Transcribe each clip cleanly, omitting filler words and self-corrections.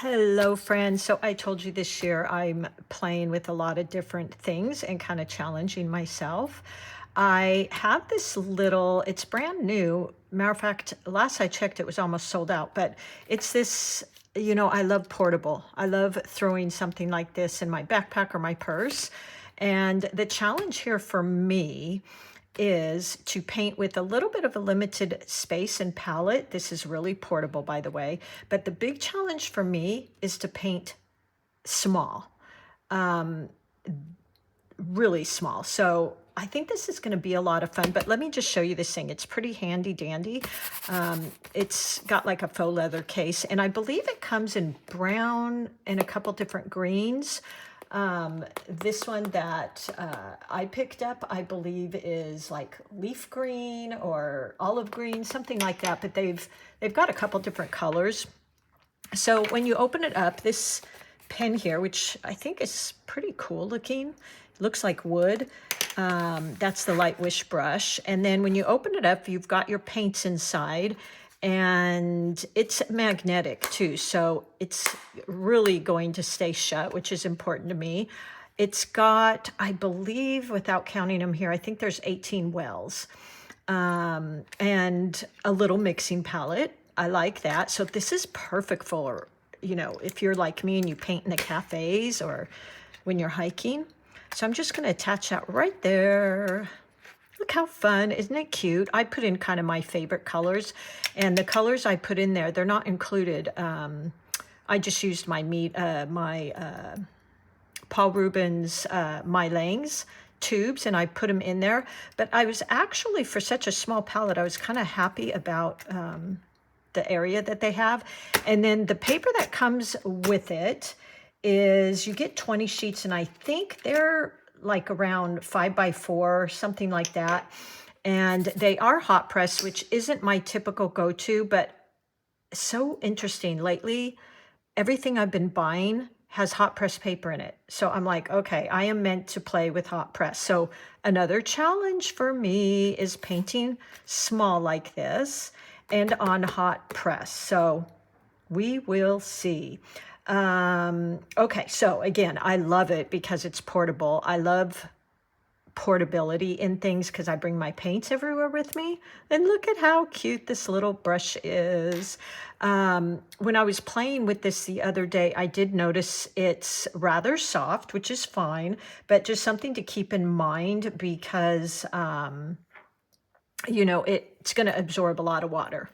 Hello, friends. So I told you this year I'm playing with a lot of different things and kind of challenging myself. I have this little, it's brand new. Matter of fact, last I checked, it was almost sold out, but it's this, I love portable. I love throwing something like this in my backpack or my purse. And the challenge here for me is to paint with a little bit of a limited space and palette. This is really portable, by the way, but the big challenge for me is to paint small, really small. So I think this is going to be a lot of fun, but let me just show you this thing. It's pretty handy dandy. It's got like a faux leather case, and I believe it comes in brown and a couple different greens. This one that I picked up, I believe, is like leaf green or olive green, something like that. But they've got a couple different colors. So when you open it up, this pen here, which I think is pretty cool looking, looks like wood. That's the Lightwish brush. And then when you open it up, you've got your paints inside. And it's magnetic too, so it's really going to stay shut, which is important to me. It's got, I believe, without counting them here, I think there's 18 wells, and a little mixing palette. I like that. So this is perfect for, if you're like me and you paint in the cafes or when you're hiking. So I'm just going to attach that right there. Look how fun. Isn't it cute? I put in kind of my favorite colors, and the colors I put in there, they're not included. I just used my Paul Rubens My Langs tubes, and I put them in there. But I was actually, for such a small palette, I was kind of happy about the area that they have. And then the paper that comes with it is, you get 20 sheets, and I think they're like around 5x4, something like that. And they are hot pressed, which isn't my typical go-to, but so interesting. Lately, everything I've been buying has hot press paper in it. So I'm like, okay, I am meant to play with hot press. So another challenge for me is painting small like this and on hot press. So we will see. Okay, so again, I love it because it's portable. I love portability in things because I bring my paints everywhere with me. And look at how cute this little brush is. When I was playing with this the other day, I did notice it's rather soft, which is fine, but just something to keep in mind because, it's going to absorb a lot of water.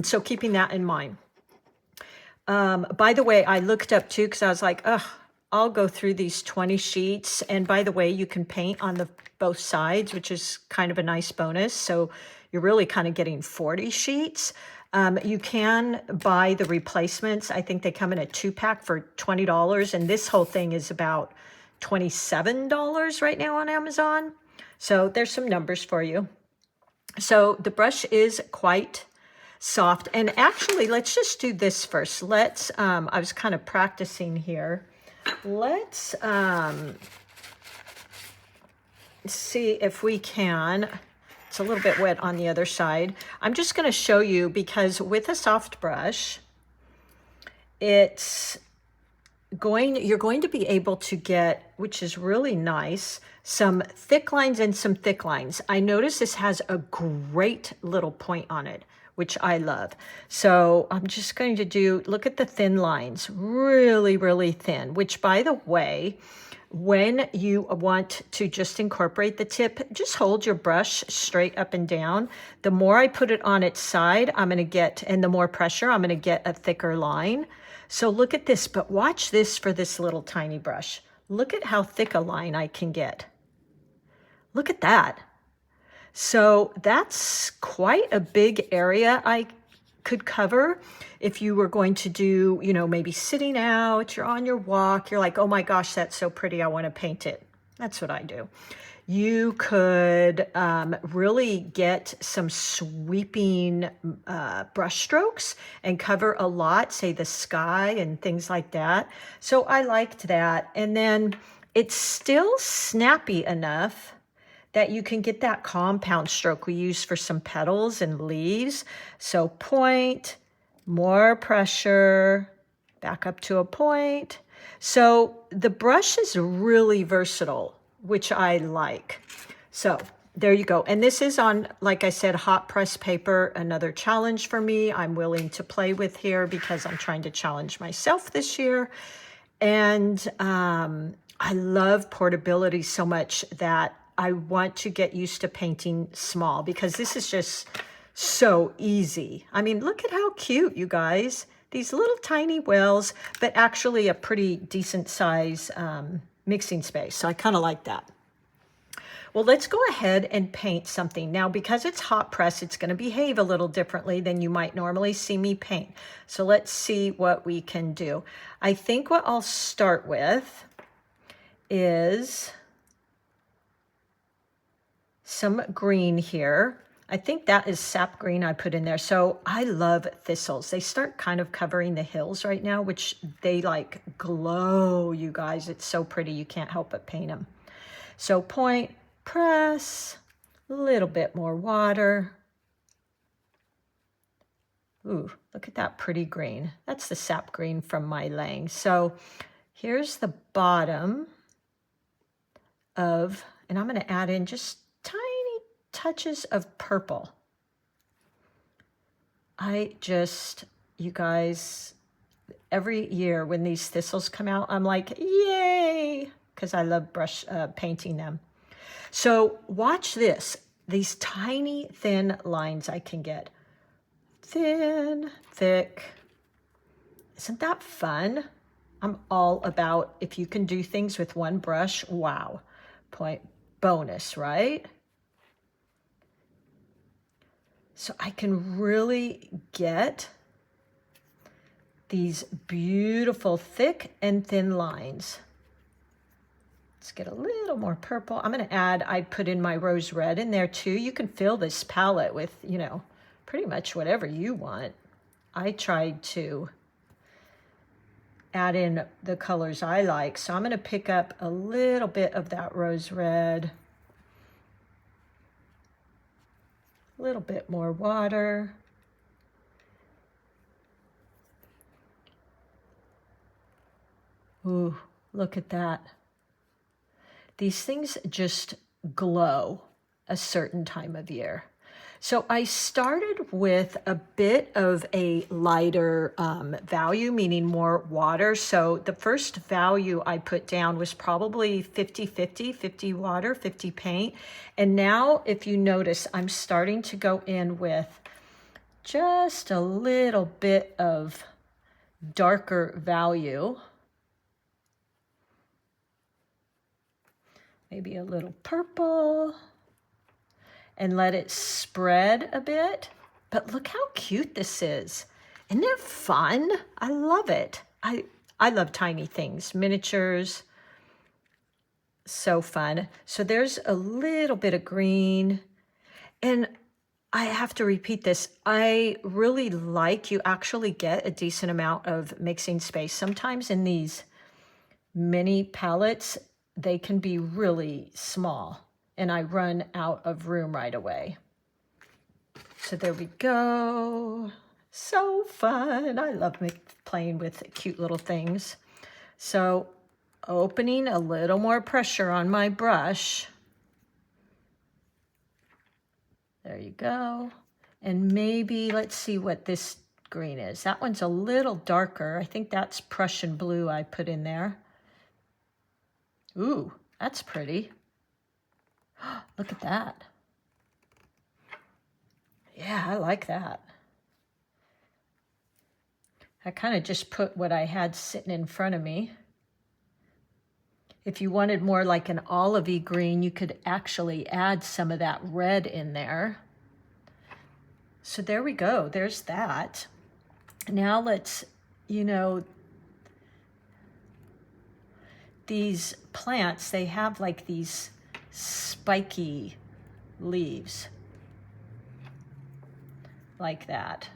So keeping that in mind. By the way, I looked up too, because I was like, I'll go through these 20 sheets. And by the way, you can paint on both sides, which is kind of a nice bonus. So you're really kind of getting 40 sheets. You can buy the replacements. I think they come in a 2-pack for $20. And this whole thing is about $27 right now on Amazon. So there's some numbers for you. So the brush is quite soft. And actually, let's just do this first. I was kind of practicing here. Let's see if we can. It's a little bit wet on the other side. I'm just going to show you, because with a soft brush, you're going to be able to get, which is really nice, some thick lines and some thick lines. I notice this has a great little point on it, which I love. So I'm just going to look at the thin lines, really, really thin, which, by the way, when you want to just incorporate the tip, just hold your brush straight up and down. The more I put it on its side, and the more pressure, I'm gonna get a thicker line. So look at this, but watch this for this little tiny brush. Look at how thick a line I can get. Look at that. So that's quite a big area I could cover if you were going to do, maybe sitting out, you're on your walk, you're like, oh my gosh, that's so pretty, I want to paint it. That's what I do. You could really get some sweeping brush strokes and cover a lot, say the sky and things like that. So I liked that. And then it's still snappy enough that you can get that compound stroke we use for some petals and leaves. So point, more pressure, back up to a point. So the brush is really versatile, which I like. So there you go. And this is on, like I said, hot press paper, another challenge for me. I'm willing to play with here because I'm trying to challenge myself this year. And I love portability so much that I want to get used to painting small because this is just so easy. I mean, look at how cute, you guys. These little tiny wells, but actually a pretty decent size mixing space. So I kind of like that. Well, let's go ahead and paint something. Now, because it's hot press, it's going to behave a little differently than you might normally see me paint. So let's see what we can do. I think what I'll start with is some green here. I think that is sap green I put in there. So I love thistles. They start kind of covering the hills right now, which they like glow, you guys. It's so pretty. You can't help but paint them. So point, press, a little bit more water. Ooh, look at that pretty green. That's the sap green from my laying. So here's the bottom of, and I'm going to add in just tiny touches of purple. You guys, every year when these thistles come out, I'm like, yay, because I love brush painting them. So watch this, these tiny thin lines I can get. Thin, thick. Isn't that fun? I'm all about if you can do things with one brush, wow. Point bonus, right? So I can really get these beautiful thick and thin lines. Let's get a little more purple. I'm going to add, I put in my rose red in there too. You can fill this palette with, you know, pretty much whatever you want. I tried to add in the colors I like. So I'm going to pick up a little bit of that rose red. A little bit more water. Ooh, look at that. These things just glow a certain time of year. So I started with a bit of a lighter value, meaning more water. So the first value I put down was probably 50-50, 50 water, 50 paint. And now if you notice, I'm starting to go in with just a little bit of darker value. Maybe a little purple. And let it spread a bit. But look how cute this is. Isn't it fun? I love it. I love tiny things, miniatures. So fun. So there's a little bit of green. And I have to repeat this. I really like you actually get a decent amount of mixing space. Sometimes in these mini palettes, they can be really small. And I run out of room right away. So there we go. So fun. I love playing with cute little things. So opening a little more pressure on my brush. There you go. And maybe let's see what this green is. That one's a little darker. I think that's Prussian blue I put in there. Ooh, that's pretty. Look at that. Yeah, I like that. I kind of just put what I had sitting in front of me. If you wanted more like an olivey green, you could actually add some of that red in there. So there we go. There's that. Now let's, you know, these plants, they have like these spiky leaves like that.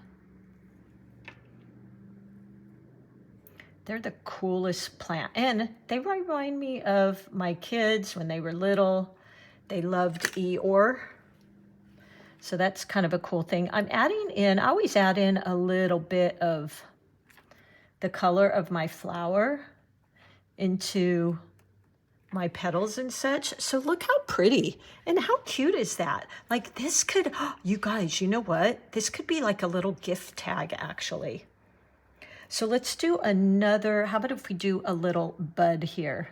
They're the coolest plant, and they remind me of my kids when they were little. They loved Eeyore, so that's kind of a cool thing. I'm adding in, I always add in a little bit of the color of my flower into my petals and such. So look how pretty and how cute is that? Like this could, you guys, you know what? This could be like a little gift tag actually. So let's do another, how about if we do a little bud here?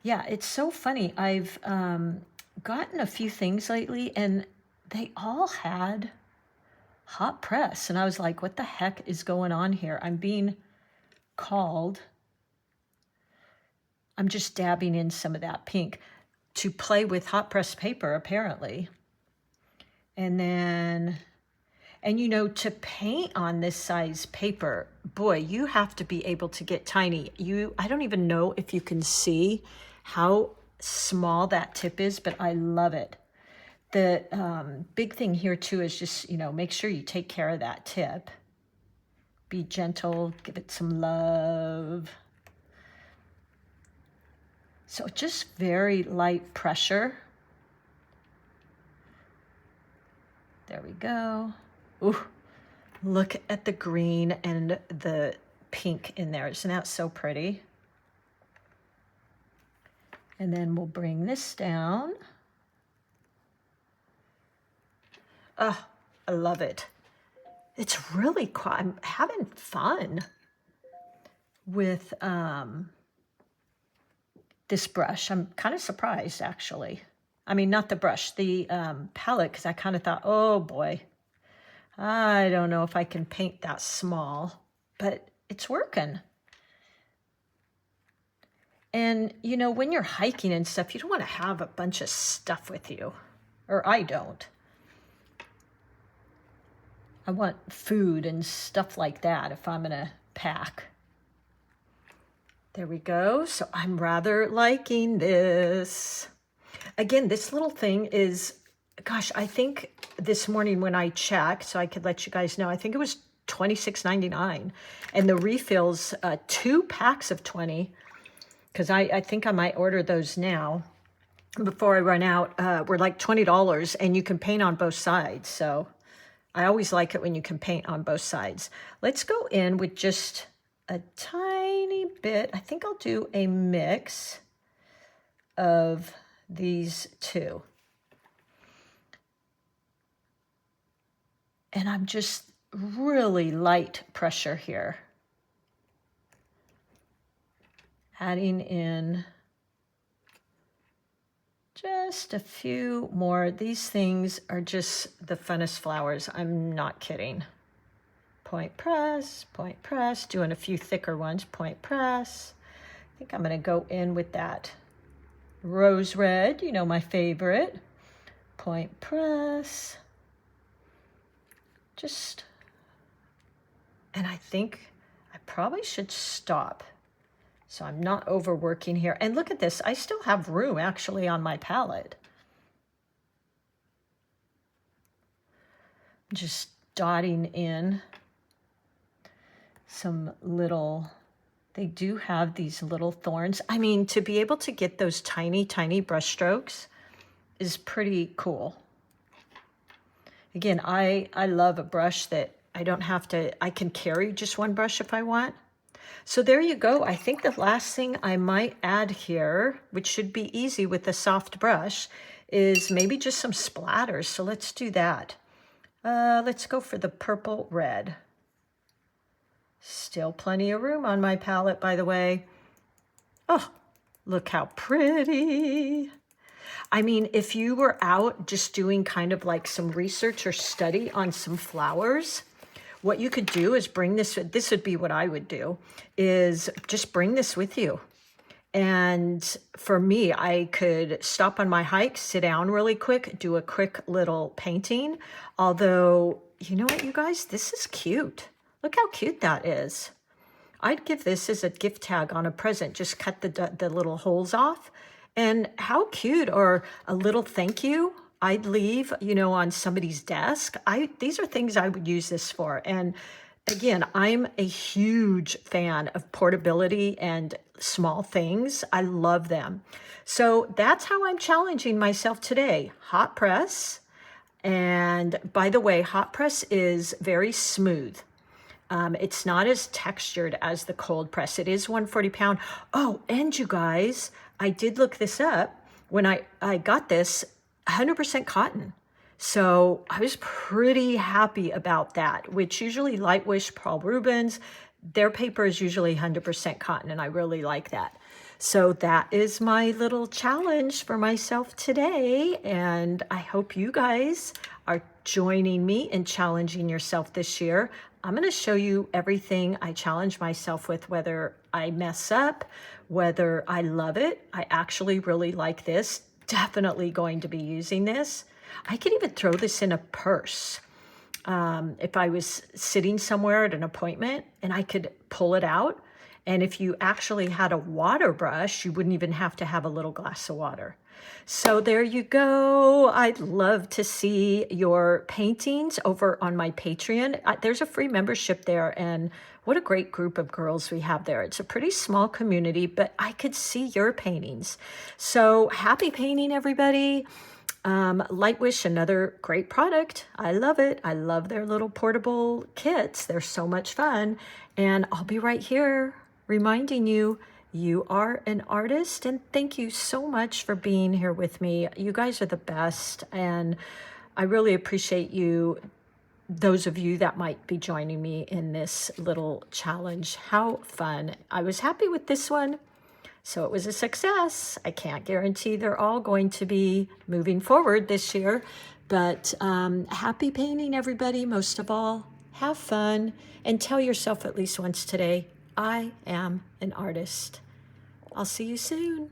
Yeah, it's so funny. I've gotten a few things lately and they all had hot press. And I was like, what the heck is going on here? I'm being called, I'm just dabbing in some of that pink to play with hot press paper apparently. And then, and you know, to paint on this size paper, boy, you have to be able to get tiny. I don't even know if you can see how small that tip is, but I love it. The big thing here too is just, you know, make sure you take care of that tip. Be gentle, give it some love. So just very light pressure. There we go. Ooh, look at the green and the pink in there. Isn't that so pretty? And then we'll bring this down. Oh, I love it. It's really cool. I'm having fun with this brush. I'm kind of surprised, actually. I mean, not the brush, the palette, because I kind of thought, oh boy, I don't know if I can paint that small, but it's working. And, you know, when you're hiking and stuff, you don't want to have a bunch of stuff with you, or I don't. I want food and stuff like that if I'm going to pack. There we go. So I'm rather liking this. Again, this little thing is, gosh, I think this morning when I checked, so I could let you guys know, I think it was $26.99. And the refills, 2 packs of 20, because I think I might order those now before I run out, were like $20, and you can paint on both sides. So I always like it when you can paint on both sides. Let's go in with just a tiny bit. I think I'll do a mix of these two. And I'm just really light pressure here. Adding in just a few more. These things are just the funnest flowers. I'm not kidding. Point press, doing a few thicker ones, point press. I think I'm going to go in with that rose red, you know, my favorite. Point press. Just, and I think I probably should stop so I'm not overworking here. And look at this, I still have room actually on my palette. Just dotting in some little, they do have these little thorns. I mean, to be able to get those tiny, tiny brush strokes is pretty cool. Again, I love a brush that I don't have to, I can carry just one brush if I want. So there you go. I think the last thing I might add here, which should be easy with a soft brush, is maybe just some splatters. So let's do that. Let's go for the purple red. Still plenty of room on my palette, by the way. Oh, look how pretty. I mean, if you were out just doing kind of like some research or study on some flowers, what you could do is bring this would be what I would do, is just bring this with you. And for me, I could stop on my hike, sit down really quick, do a quick little painting. Although, you know what, you guys, this is cute. Look how cute that is. I'd give this as a gift tag on a present. Just cut the little holes off. And how cute, or a little thank you I'd leave, you know, on somebody's desk. These are things I would use this for. And again, I'm a huge fan of portability and small things. I love them. So that's how I'm challenging myself today. Hot press, And by the way, hot press is very smooth. It's not as textured as the cold press. It is 140 pound. Oh, and you guys, I did look this up. When I got this, 100% cotton. So I was pretty happy about that, which usually Lightwish, Paul Rubens, their paper is usually 100% cotton, and I really like that. So that is my little challenge for myself today, and I hope you guys are joining me in challenging yourself this year. I'm going to show you everything I challenge myself with, whether I mess up, whether I love it. I actually really like this. Definitely going to be using this. I could even throw this in a purse. If I was sitting somewhere at an appointment and I could pull it out. And if you actually had a water brush, you wouldn't even have to have a little glass of water. So there you go. I'd love to see your paintings over on my Patreon. There's a free membership there, and what a great group of girls we have there. It's a pretty small community, but I could see your paintings. So happy painting, everybody. Lightwish, another great product. I love it. I love their little portable kits. They're so much fun. And I'll be right here reminding you, you are an artist, and thank you so much for being here with me. You guys are the best, and I really appreciate you, those of you that might be joining me in this little challenge. How fun. I was happy with this one. So it was a success. I can't guarantee they're all going to be moving forward this year, but happy painting, everybody. Most of all, have fun and tell yourself at least once today, I am an artist. I'll see you soon.